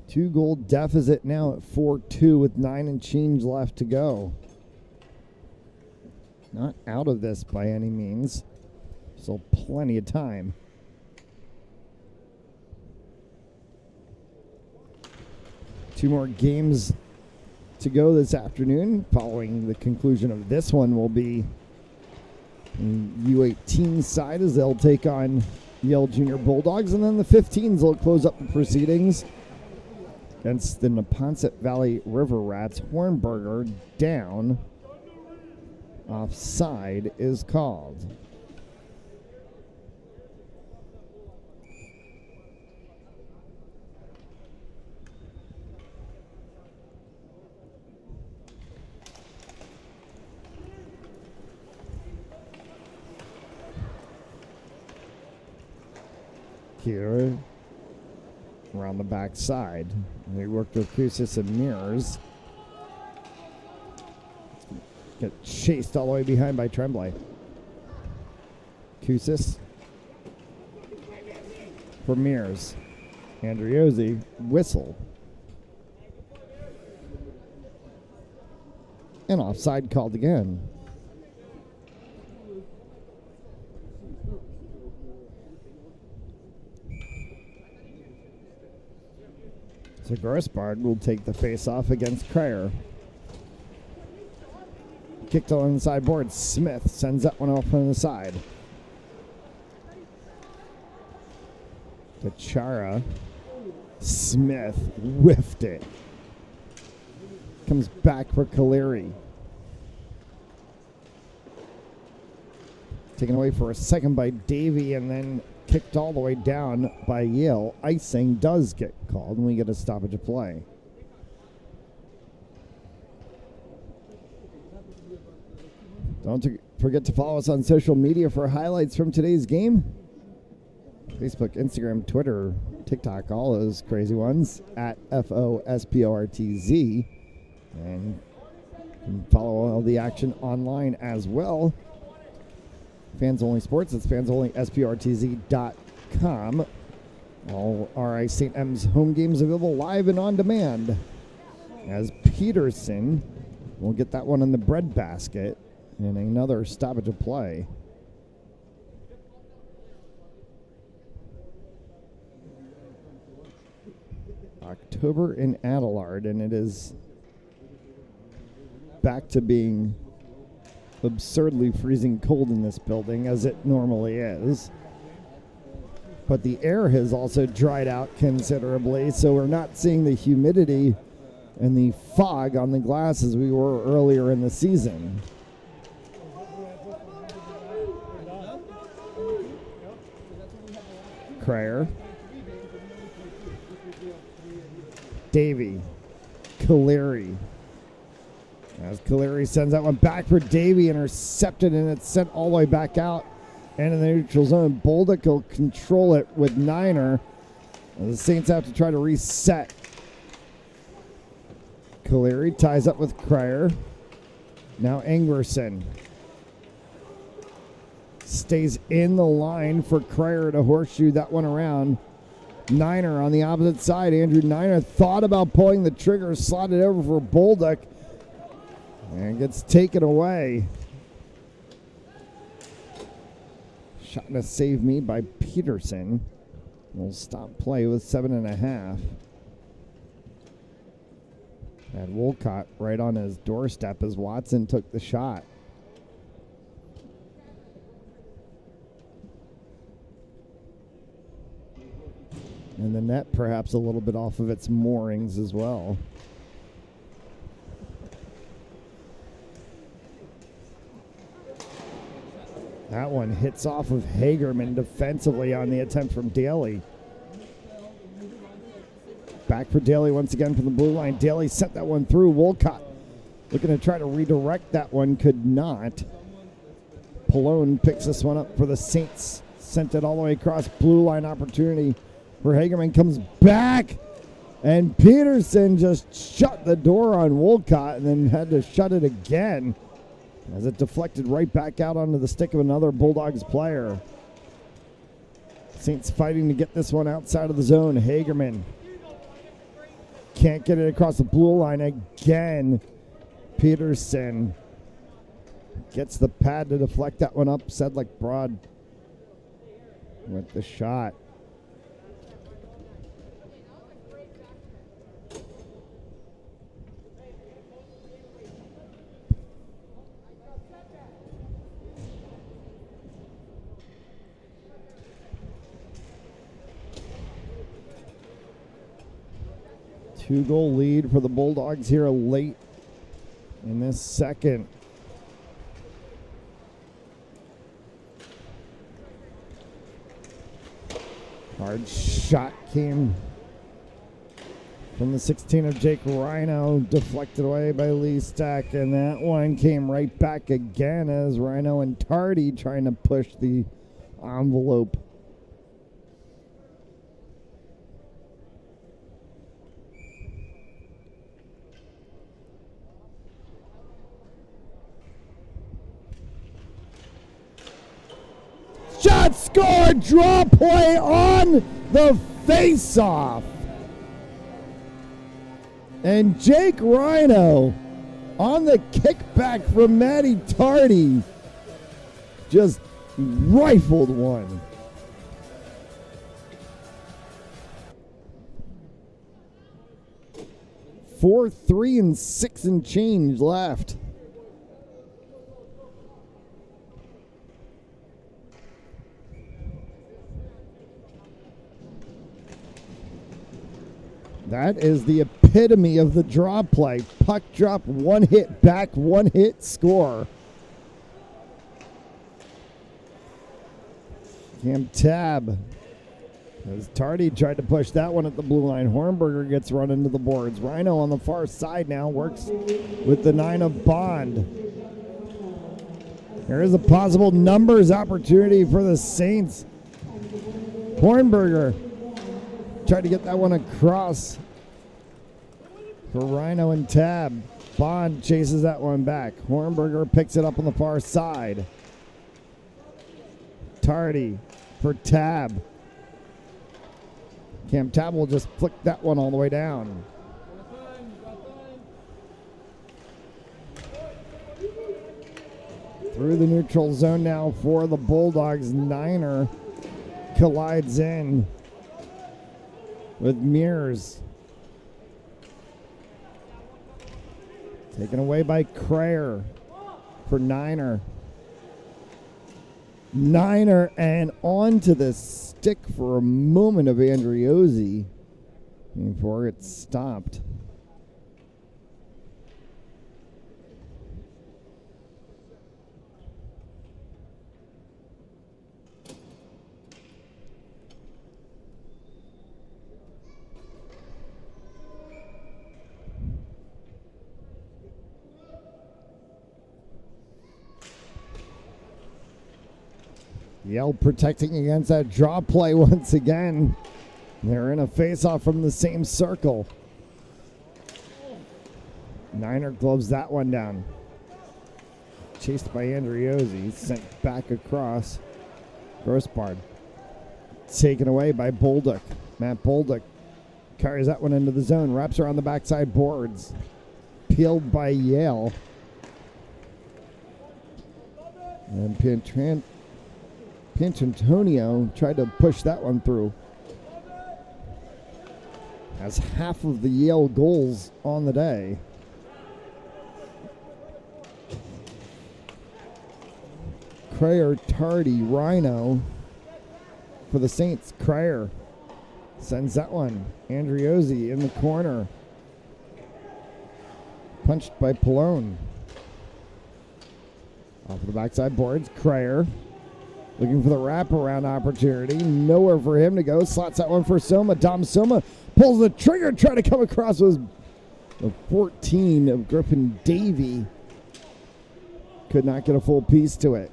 2-goal deficit now at 4-2 with 9 and change left to go. Not out of this by any means. Still plenty of time. Two more games to go this afternoon. Following the conclusion of this one will be the U18 side as they'll take on Yale Junior Bulldogs. And then the 15s will close up the proceedings against the Neponset Valley River Rats. Hornberger down. Offside is called. here around the back side. They worked with Kusis and Mears. Get chased all the way behind by Tremblay. Kusis for Mears. Andriozzi, whistle. And offside called again. So Grossbard will take the face-off against Cryer. Kicked on the sideboard. Smith sends that one off on the side. To Chara. Smith whiffed it. Comes back for Caleri. Taken away for a second by Davey and then kicked all the way down by Yale. Icing does get called and we get a stoppage of play. Don't forget to follow us on social media for highlights from today's game. Facebook, Instagram, Twitter, TikTok, all those crazy ones at FOSPORTZ. And you can follow all the action online as well. Fans Only Sports, it's fansonlysportz.com. All RI St. M's home games available live and on demand. As Peterson will get that one in the breadbasket and another stoppage of play. October in Adelard, and it is back to being absurdly freezing cold in this building, as it normally is. But the air has also dried out considerably, so we're not seeing the humidity and the fog on the glass as we were earlier in the season. Cryer. Davey. Caleri. As Caleri sends that one back for Davey, intercepted, and it's sent all the way back out and in the neutral zone. Bolduc will control it with Niner. The Saints have to try to reset. Caleri ties up with Cryer. Now Ingwerson stays in the line for Cryer to horseshoe that one around. Niner on the opposite side. Andrew Niner thought about pulling the trigger, slotted over for Bolduc, and gets taken away. Shot and a save made by Peterson. We'll stop play with 7.5. Had Wolcott right on his doorstep as Watson took the shot. And the net perhaps a little bit off of its moorings as well. That one hits off of Hagerman defensively on the attempt from Daly. Back for Daly once again from the blue line. Daly sent that one through. Wolcott looking to try to redirect that one. Could not. Pallone picks this one up for the Saints. Sent it all the way across. Blue line opportunity for Hagerman. Comes back. And Peterson just shut the door on Wolcott and then had to shut it again as it deflected right back out onto the stick of another Bulldogs player. Saints fighting to get this one outside of the zone. Hagerman can't get it across the blue line again. Peterson gets the pad to deflect that one up. Sedlick Broad with the shot. Two-goal lead for the Bulldogs here late in this second. Hard shot came from the 16 of Jake Rhino, deflected away by Lee Stack, and that one came right back again as Rhino and Tardy trying to push the envelope. not score. Draw play on the face-off. And Jake Rhino on the kickback from Matty Tardy just rifled one. Four, 3, and 6 and change left. That is the epitome of the draw play. Puck drop, one hit back, one hit score. Cam Tab. As Tardy tried to push that one at the blue line. Hornberger gets run into the boards. Rhino on the far side now works with the 9 of Bond. There is a possible numbers opportunity for the Saints. Hornberger tried to get that one across for Rhino and Tab. Bond chases that one back. Hornberger picks it up on the far side. Tardy for Tab. Cam Tab will just flick that one all the way down. Through the neutral zone now for the Bulldogs. Niner collides in with Mears. Taken away by Crayer for Niner. Niner and onto the stick for a moment of Andriozzi before it stopped. Yale protecting against that draw play once again. They're in a face-off from the same circle. Niner gloves that one down. Chased by Andriozzi. Sent back across. Grossbard. Taken away by Bolduc. Matt Bolduc carries that one into the zone. Wraps around the backside boards. Peeled by Yale. And Piantonio tried to push that one through. Has half of the Yale goals on the day. Crayer, Tardy, Rhino for the Saints. Crayer sends that one. Andriozzi in the corner. Punched by Pallone. Off the backside boards. Crayer looking for the wraparound opportunity. Nowhere for him to go. Slots that one for Soma. Dom Soma pulls the trigger, trying to come across with the 14 of Griffin Davey. Could not get a full piece to it.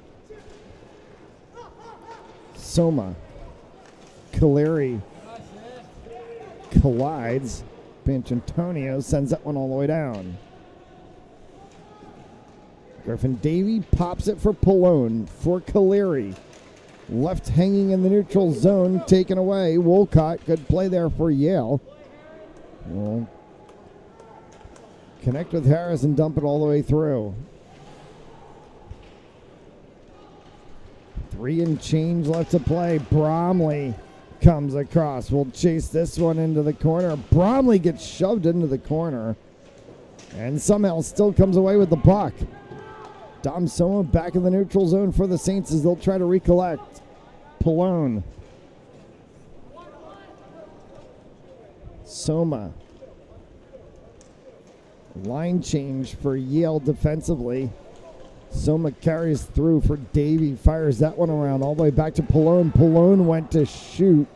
Soma. Caleri collides. Piantonio sends that one all the way down. Griffin Davey pops it for Pallone. For Caleri. Left hanging in the neutral zone, taken away. Wolcott, good play there for Yale. Will connect with Harris and dump it all the way through. 3 and change left to play. Bromley comes across. We'll chase this one into the corner. Bromley gets shoved into the corner and somehow still comes away with the puck. Dom Soma back in the neutral zone for the Saints as they'll try to recollect. Pallone. Soma. Line change for Yale defensively. Soma carries through for Davey. Fires that one around all the way back to Pallone. Pallone went to shoot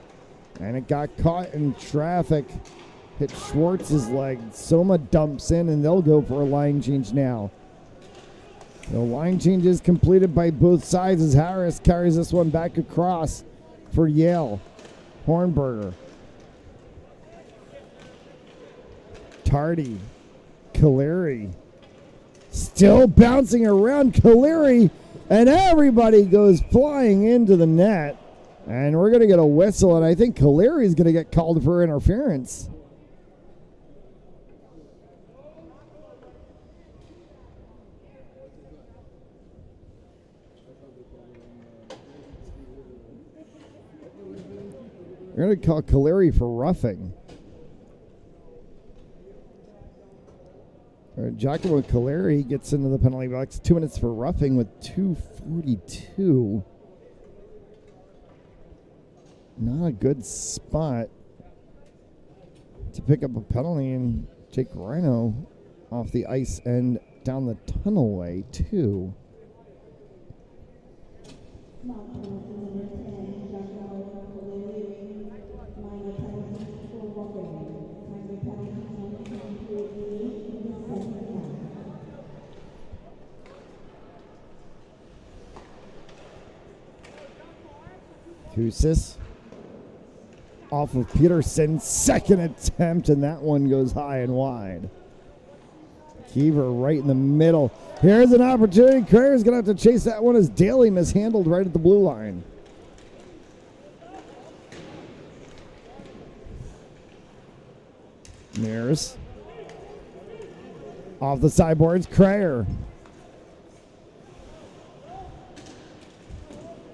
and it got caught in traffic. Hit Schwartz's leg. Soma dumps in and they'll go for a line change now. The line change is completed by both sides as Harris carries this one back across for Yale. Hornberger. Tardy. Caleri. Still bouncing around. Caleri And everybody goes flying into the net. And we're going to get a whistle, and I think Caleri's going to get called for interference. We're going to call Caleri for roughing. Giacomo Caleri gets into the penalty box. 2 minutes for roughing with 2:42. Not a good spot to pick up a penalty, and Jake Rhino off the ice and down the tunnelway too. Kusis off of Peterson, second attempt, and that one goes high and wide. Kiever right in the middle. Here's an opportunity. Crayer's going to have to chase that one as Daly mishandled right at the blue line. Mears. Off the sideboards, Crayer.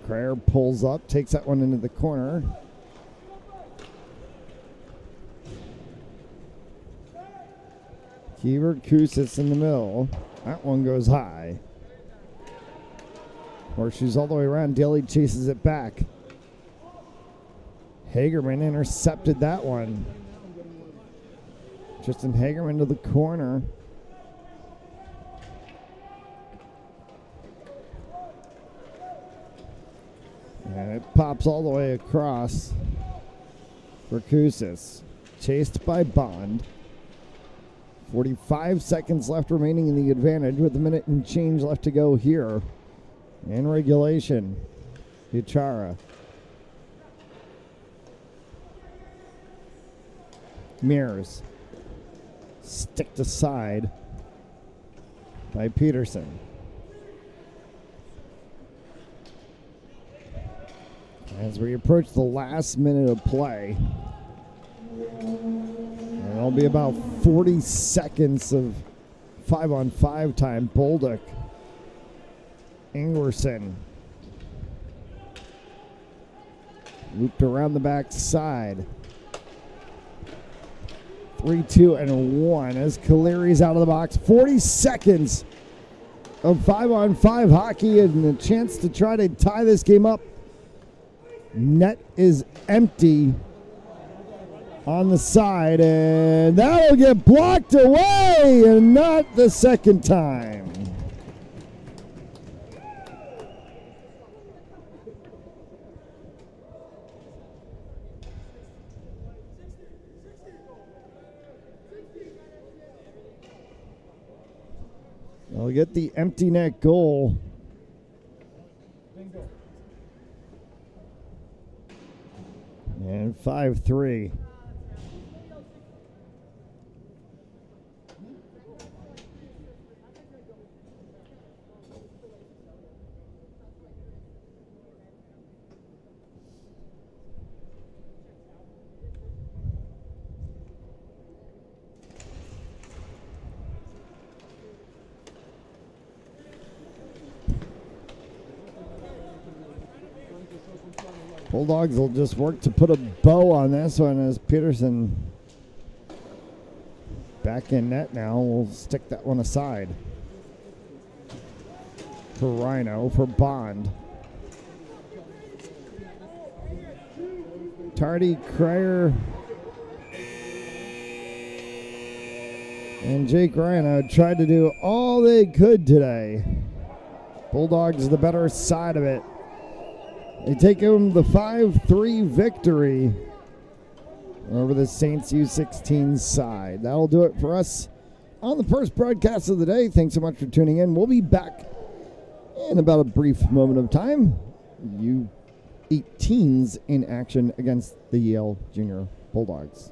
Crayer pulls up, takes that one into the corner. Kiever, Kusis in the middle. That one goes high. Horseshoes all the way around. Daly chases it back. Hagerman intercepted that one. Tristan Hagerman to the corner. And it pops all the way across for Kusis. Chased by Bond. 45 seconds left remaining in the advantage with a minute and change left to go here in regulation. Uchara. Mears. Sticked aside by Peterson. As we approach the last minute of play, and it'll be about 40 seconds of 5-on-5 time. Bolduc, Ingwerson, looped around the back side. 3-2-1 as Caleri's out of the box. 40 seconds of 5-on-5 hockey and a chance to try to tie this game up. Net is empty on the side, and that'll get blocked away, and not the second time. They'll get the empty net goal. And 5-3. Bulldogs will just work to put a bow on this one as Peterson back in net now. We'll stick that one aside for Rhino, for Bond. Tardy, Crayer, and Jake Rhino tried to do all they could today. Bulldogs the better side of it. They take home the 5-3 victory over the Saints U16 side. That'll do it for us on the first broadcast of the day. Thanks so much for tuning in. We'll be back in about a brief moment of time. U18s in action against the Yale Junior Bulldogs.